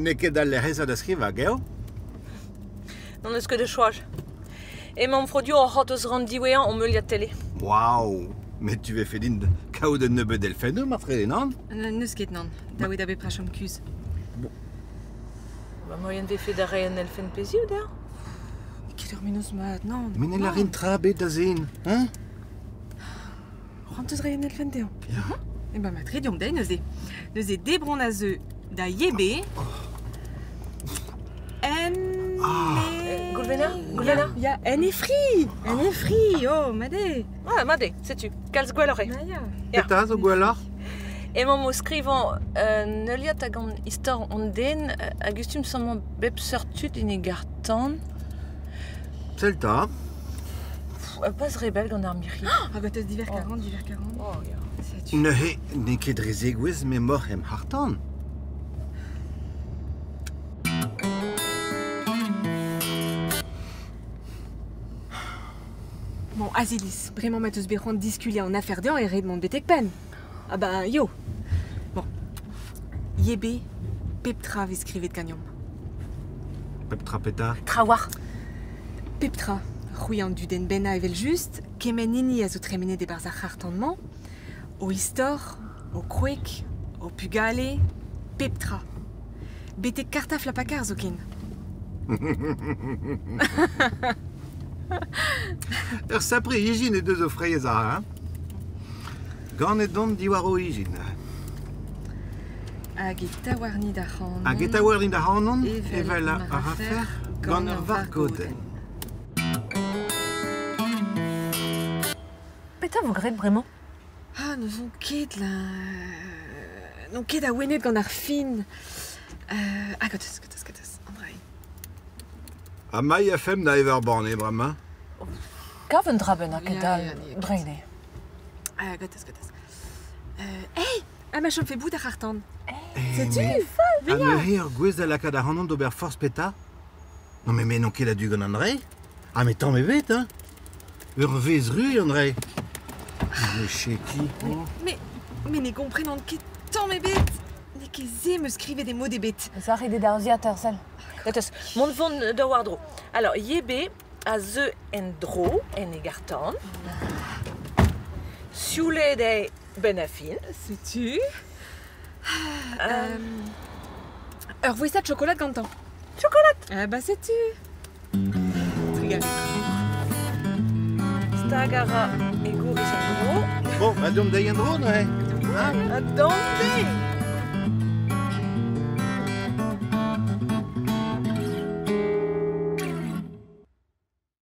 n'est que dans les réseaux de scriva, gell? Non est-ce que de choix. Et mon produit au hot rendiwéan on me lia télé. Waouh! Mais tu veux faire d'une kao de nebe delphine, ma frère, non? Nu sket non. Da oe da be prachom kuz. Bah moyen de fait d'arrêt un elfen plaisir d'ailleurs. Quelle heure minus mat, non. Mais n'est la rien trabe d'azine, hein? Renteus reien elfen deo. E ba mat rediom da neuze. Neuze debron a zeu da yebe. En... Goulvena? Goulvena? Ya, en e fri! En e fri, oh, made. Ah, madé, sais-tu, calz gwellore. Naya. Pétaz au gouala? Et mon mot scrivant, ne liat a gant histoire on den, Augustum somment bep sortud in e gartan. C'est le temps. Pas rebelle gant ar miri. Ah bah teus diver 40, diver 40. Oh, ya. Sais-tu. Ne ket rezegouez me mor hem hartan. Bon, Azilis, vraiment ma teus berron disculia en affaire d'an et red mon betek pen. Ah bah, yo. Bon. Yebe, Peptra escrivet de cagnon. Peptra péta. Trawar. Peptra, rouillant du den bena evel juste, kemen nini a zo tremene de barza hartandement, au histor, au kwek, au pugale, Peptra. Betek kartaf la pacar zokin. Sapri hygine et deux offrayes à, hein? Gant et don diwaro hygine. Hag e tawarni da c'hanon. Hag et awer da hanon, Evel evel a mar rafer gant ur varkoden. Peta vous grette vraiment? Ah, nous on ket là. Non ket a wenet gant ar fin. Ah, gottes, Andrei. A mai a fem da ever borne, brama. Gaven draben a Ja, kedal ja, nee, dreine. Ah, gottes. Hey, ah, ma chom fait bout ar hartan. Sais-tu? A me hir gwez da laka da hanon d'ober force péta? Non mais non ket a du gant André? Ah mais tant me bet, hein? Ur vez rue, André. Mais chez qui? Mais ne comprenant ket tant mes bêtes. Ne ket ze me scrivait des mots des bêtes. Zare de darzia tersel. Gates, mon von de wardro. Alors, yebe a ze en dro en e gartan. Sioule de benafin. Sais-tu? Ur voisa de chocolat gantan. Chocolat. Ah bah sais-tu? Trigal. Stagara e gouris en dro. Bon, madame Dayandro, ouais? Attendez.